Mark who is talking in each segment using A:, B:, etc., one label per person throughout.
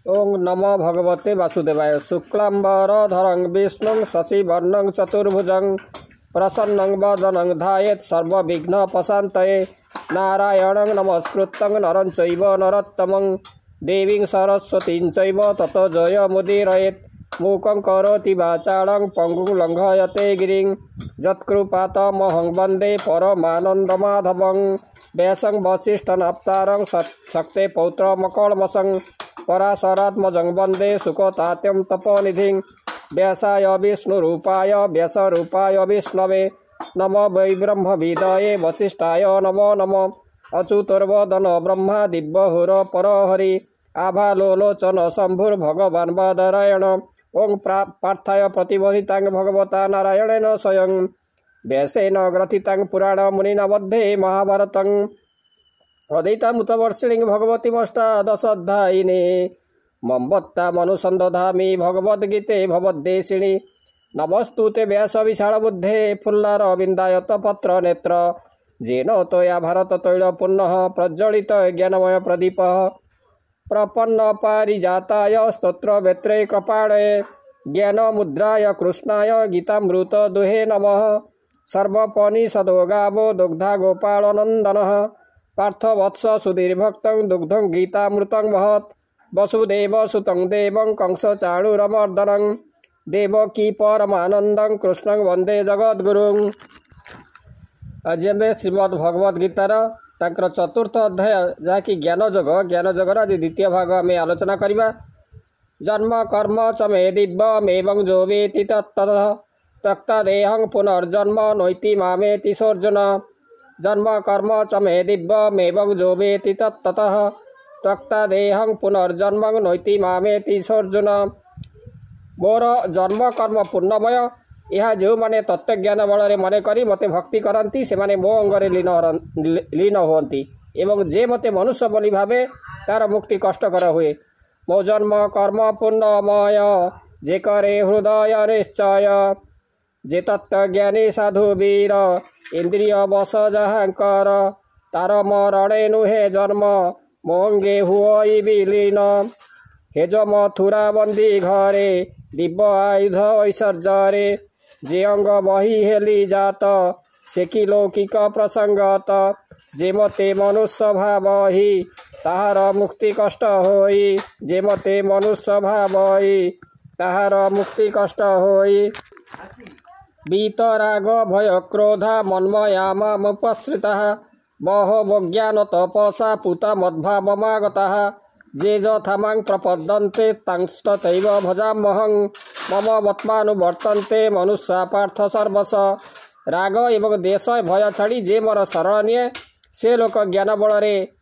A: ओं नमो भगवते वासुदेवाय। शुक्लाम्बरधरं विष्णुं शशिवर्णं चतुर्भुजं प्रसन्नं वदनं ध्यायेत् सर्वविघ्नोपशान्तये। नारायणं नमस्कृतं नरं चैव नरोत्तमं देवीं सरस्वतीं चैव ततो जयमुदीरयेत्। मूकं करोति वाचालं पङ्गुं लङ्घयते गिरिं यत्कृपातमहं वन्दे परमानन्दमाधवं। व्यासं वसिष्ठनप्तारं शक्ते पौत्रमकल्मषं पराशरात्मजं वन्दे सुखतात्यं तपोनिधिं। व्यासाय विष्णुरूपाय व्यासरूपाय विष्णवे नमो वै ब्रह्मविदये वसिष्ठाय नमो नमः। अच्युतर्वदन ब्रह्मा दिव्यहुर परहरि आभालोलोचन शम्भुर्भगवान् बादरायण। ओं पार्थाय प्रतिबोधितां भगवता नारायणेन स्वयं व्यासेन ग्रथितां पुराणमुनिना मध्ये महाभारतं। अद्वैतामृतवर्षिणीं भगवतीमष्टादशाध्यायिनी मम्बत्तामनुसन्दधामि भगवद्गीते भवद्देशिनी। नमस्तुते व्यासविशालबुद्धे फुल्लारविन्दायतपत्रनेत्र येन त्वया भारततैलपूर्णः प्रज्वलित ज्ञानमय प्रदीपः। प्रपन्नपारिजाताय स्तोत्रवेत्रे कृपाणे ज्ञानमुद्राय कृष्णाय गीतामृतदुहे नमः। सर्वोपनिषदो गावो दुग्धा गोपालनन्दनः पार्थवत्स सुधीर्भक्तं दुग्धं गीतामृतं महत्। वसुदेवसुतं देवं कंसचाणूरमर्दनं देवकी परमानन्दं कृष्णं वन्दे जगद्गुरुं। आज आम श्रीमद् भगवद गीतार तांकर चतुर्थ अध्याय जहाँकि ज्ञानजोगर आज द्वितीय भाग आम आलोचना करवा। जन्म कर्म च मे दिव्यमेवं जो वेति तत्ततः त्यक्तदेहं पुनर्जन्म नैति मामेति सोऽर्जुन। जन्म कर्म च मे दिव्यमेवं जो वेति तत्ततः त्यक्तदेहं पुनर्जन्म नैति मामेति सोऽर्जुन। मोर जन्म कर्म पूर्णमय यह जो माने तत्वज्ञान बल मन करी मते भक्ति करती से माने मो अंगरे लीन होती एवं जे मते मनुष्य बोली भावे तार मुक्ति कष्टकर हुए। मो जन्म कर्म पूर्णमय जे करे हृदय निश्चय जे तत्वज्ञानी साधु वीर इंद्रिय वश जहाँकर तार मरणे नुहे जन्म मोंगे हुई विलीन। हे जो मथुरा बंदी घरे दिव्य आयुध ऐश्वर्य जे अंग बही हेली जात से कि लौकिक प्रसंगत जे मते मनुष्य भावही ताहार मुक्ति कष्ट होई। जे मते मनुष्य भावही ताहार मुक्ति कष्ट होई। वीतराग भय क्रोधा मन्मयामुपश्रितः बहवो ज्ञान तपसा पूता मद्भावमागतः जे यथा मां प्रपद्यन्ते तांस्तथैव भजाम्यहं मम वर्त्मानुवर्तन्ते मनुष्या पार्थ सर्वश। राग एवं देश भय छाड़ी जे मोर शरण निये से लोक ज्ञान बल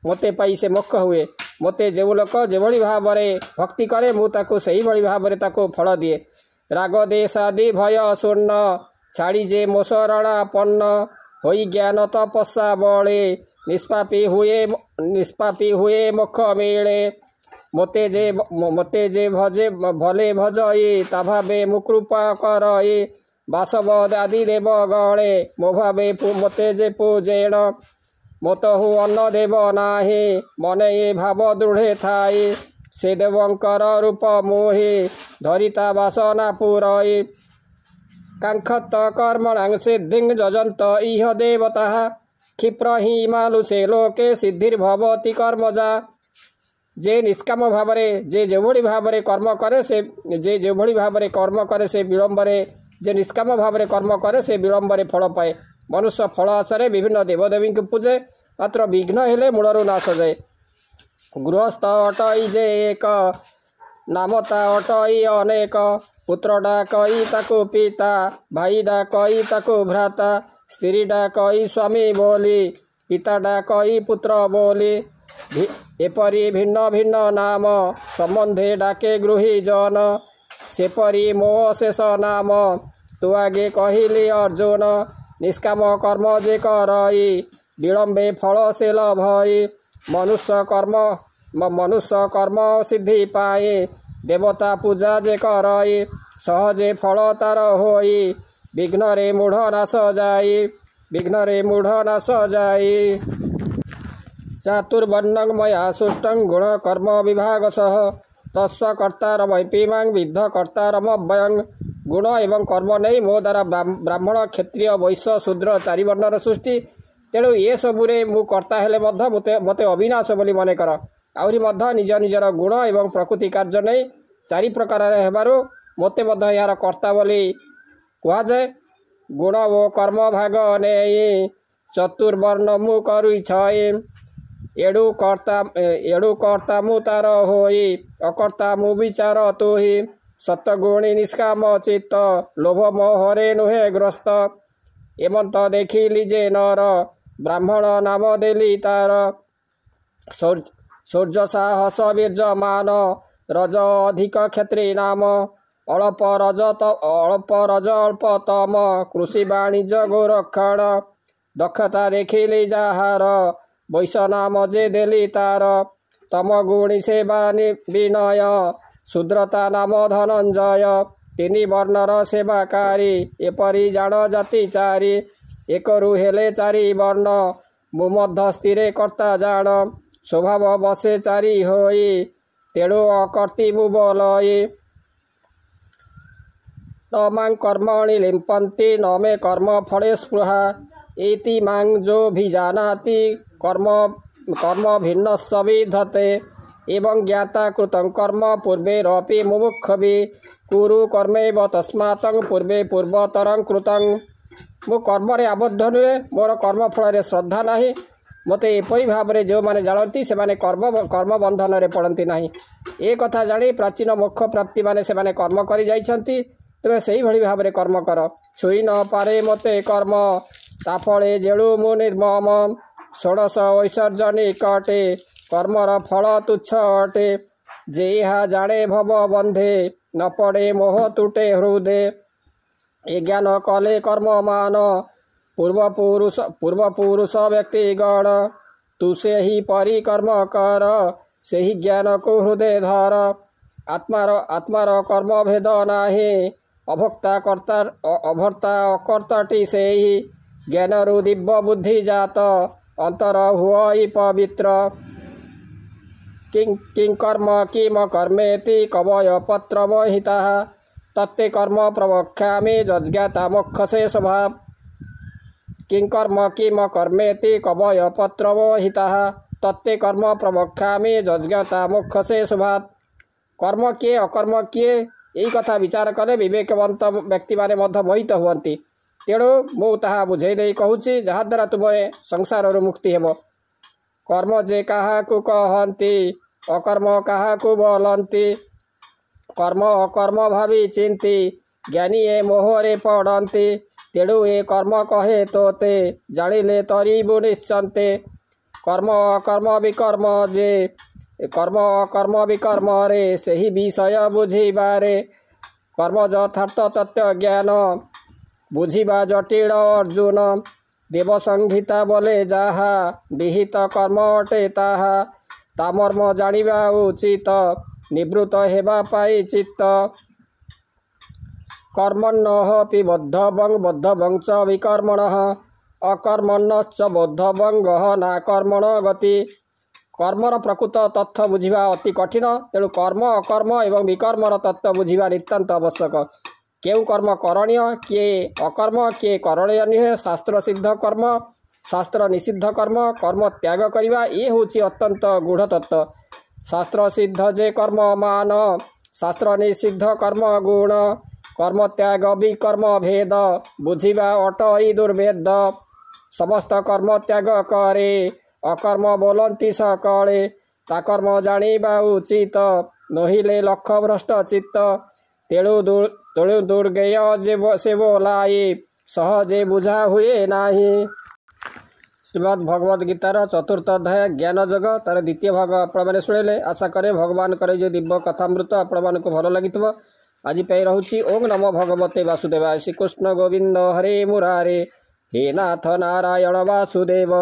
A: मते पाई से मोक्ष हुए। मते जो लोक जो भाव भक्ति करे मुझे से भाव फल दिए। राग देश आदि भय शूर्ण छाड़ी जे मो शरणापन्न होई ज्ञान तपस्या बले निष्पापी हुए मोक्ष मिले। मते जे भजे भले भजये ता भावे मुकृपा करये वासव आदि देव गणे मो भावे मते जे पूजेण मोतहु अन्न देव नाहे मने ये भाव दृढ़े थाए से देवंकर रूप मोहे धरिता वासना पुरये। कांक्षत कर्मणां सिद्धिं जजन्त इह देवताः क्षिप्र हि मानुषे लोके सिद्धिर्भवति कर्मजा। जे निष्काम भाव जे जो भाव कर्म करे से जे जो भाव कर्म करे से विलंबरे जे निष्काम भाव कर्म करे से विलंबरे फल पाए। मनुष्य फल आशा विभिन्न देवदेवी को पूजे मात्र विघ्न हेले मूलरू नाश जाए। गृहस्थ अटई जे एक नामता अटई अनेक पुत्र डाकई ताको पिता भाई डाकई ताको भ्राता स्त्री डाकई स्वामी बोली पिता डाकई पुत्र बोली एपरी भिन्न भिन्न नाम संबंधे डाके गृही जन सेपरी मोह शेष नाम तु आगे कहली अर्जुन। निष्काम कर्म जे करई विलंबे फल से लभई मनुष्य कर्म सिद्धि पाए देवता पूजा जे करई सहजे फल तार होई विघ्न रे मूढ़ नाश जाई। चातुर्वर्ण्यं मया सृष्टं गुणकर्म विभागशः तस्व कर्तारमपीमां विद्ध कर्तारमव्ययं। गुण एवं कर्म नहीं मो द्वारा ब्राह्मण क्षत्रिय वैश्य शूद्र चारि वर्णर सृष्टि। तेणु ये सबुरे मु कर्ता हेले मते अविनाश बोली मन कर। आहरी निज निजर गुण एवं प्रकृति कार्य नहीं चारि प्रकार हेबारु मते यार कर्ता बोली कहुए। गुण ओ कर्म भाग ने चतुर्वर्ण मु करुछे। एडु कर्ता मु तार होई अकर्ता मु विचार तोहि। सतगुणी निष्काम चित्त लोभ मोहरे नुहे ग्रस्त। एमंत देखिली जे नर ब्राह्मण नाम देली तार। शौर्य साहस वीर्य मान रज अधिक क्षत्रि नाम। अल्प रज अल्प तम कृषि वाणिज्य गोरक्षण। दक्षता देखिली जाहार वैश्य नाम जे देली तार। तम गुणी सेवा विनय शूद्रता नाम धनंजय। तीन वर्णर सेवाकारी एपरी जान जाति चारि। एक हेले चारि वर्ण मु मध्य स्थिरे कर्ता जान। स्वभाव बसे चारि होई तेणु अकर्ति मु बोलई। न मां कर्मणि लिम्पन्ति न मे कर्म फले स्पृहा। इति मां जो भिजानाति कर्म भिन्न विधते। एवं ज्ञाता कृतं कर्म पूर्वेरपि मुमुक्षुभि। कुरु कर्मेव तस्मात् पूर्वे पूर्वतरं कृतं। मु कर्म आबद्ध नुहे मोर कर्म फल श्रद्धा नहीं। मते एपरी भाव में जो मैंने जानती से माने कर्म बंधन में पड़ती नहीं। ए कथा जानी प्राचीन मोक्ष प्राप्ति माने से माने कर्म करी जाइछंती। तुमे सही भली भाव में कर्म कर। छुई न पारे मते कर्म ताफले जेळु मु निर्मम। षोडश वैसर्जनी कटे कर्मर फल तुच्छ अटे। जेहा जाने भव बंधे न पड़े मोह तुटे हृदय। ए ज्ञान कले कर्म मान पूर्वपुरुष व्यक्तिगण। तू से ही परिकर्म कर से ही ज्ञान को हृदय धर। आत्मार कर्म भेद नाही अभक्ता अकर्ताटी से ही। ज्ञान रु दिव्य बुद्धि जात अंतर हुई पवित्र। किं कर्म किम कर्मेति कवय पत्र मोहिता। तत्ते कर्म प्रवक्ष्यामि जज्ञाता मोक्षसे स्वभाव। किं कर्म किम कर्मेति कवय पत्र मोहिता। तत्ते कर्म प्रवक्ष्यामि जज्ञाता मोक्षसे स्वभाव। कर्म किए अकर्म किए यही कथा विचार कले विवेकवंत व्यक्ति माने मध्य मोहित हुअन्ति। तेणु मु ताहा बुझे दे कहूची जहाद्वारा तुम्हें संसार मुक्ति हेब। कर्म जे काहा को कहती अकर्म काहा को बोलती। कर्म अकर्म भावी चिंती ज्ञानी ए मोहरे पड़ती। तेणु ए कर्म कहे तोते जानिले तरीबु निश्चंते। कर्म अकर्म विकर्म जे कर्म अकर्म विकर्म रे सही विषय बुझिबारे। कर्म यथार्थ तत्व ज्ञान बुझिबा जटिल अर्जुन। देव संहिता बोले जाहा विहित कर्म अटे ताहा। तामर्म जानिबा उचित निवृत्त हेबा पाई चित्त। कर्मण्यपि बद्धवं च विकर्मणः अकर्मण्यश्च बद्धवं गहना कर्मण गति। कर्मर प्रकृत तथ्य बुझिबा अति कठिन। तेणु कर्म अकर्म एवं विकर्मर तत्व बुझिबा नितांत आवश्यक। केउ कर्म करणीय किए अकर्म किए करणीय नुहे। शास्त्र सिद्ध कर्म शास्त्र निषिद्ध कर्म कर्म त्याग करिबा ये होची अत्यंत गूढ़ तत्व। शास्त्र सिद्ध जे कर्म मान शास्त्र निषिद्ध कर्म गुण। कर्म त्याग विकर्म भेद बुझिबा अटई दुर्भेद। समस्त कर्म त्याग करे अकर्म बोलती सकले। ताकर्म जानिबा उचित नहिले लक्ष भ्रष्ट चित्त। तेणु दुर्गेय से बोलाई सहजे बुझा हुए नाही। श्रीमद् भगवद गीतार चतुर्थ अध्याय ज्ञान जग तार द्वितीय भाग आपण मैंने शुणिले। आशा करे भगवान करे जो दिव्य कथामृत आपण मानक भल लगी। आज रहुछि ओं नमो भगवते वासुदेवाय। श्रीकृष्ण गोविंद हरे मुरारे हे नाथ नारायण वासुदेव।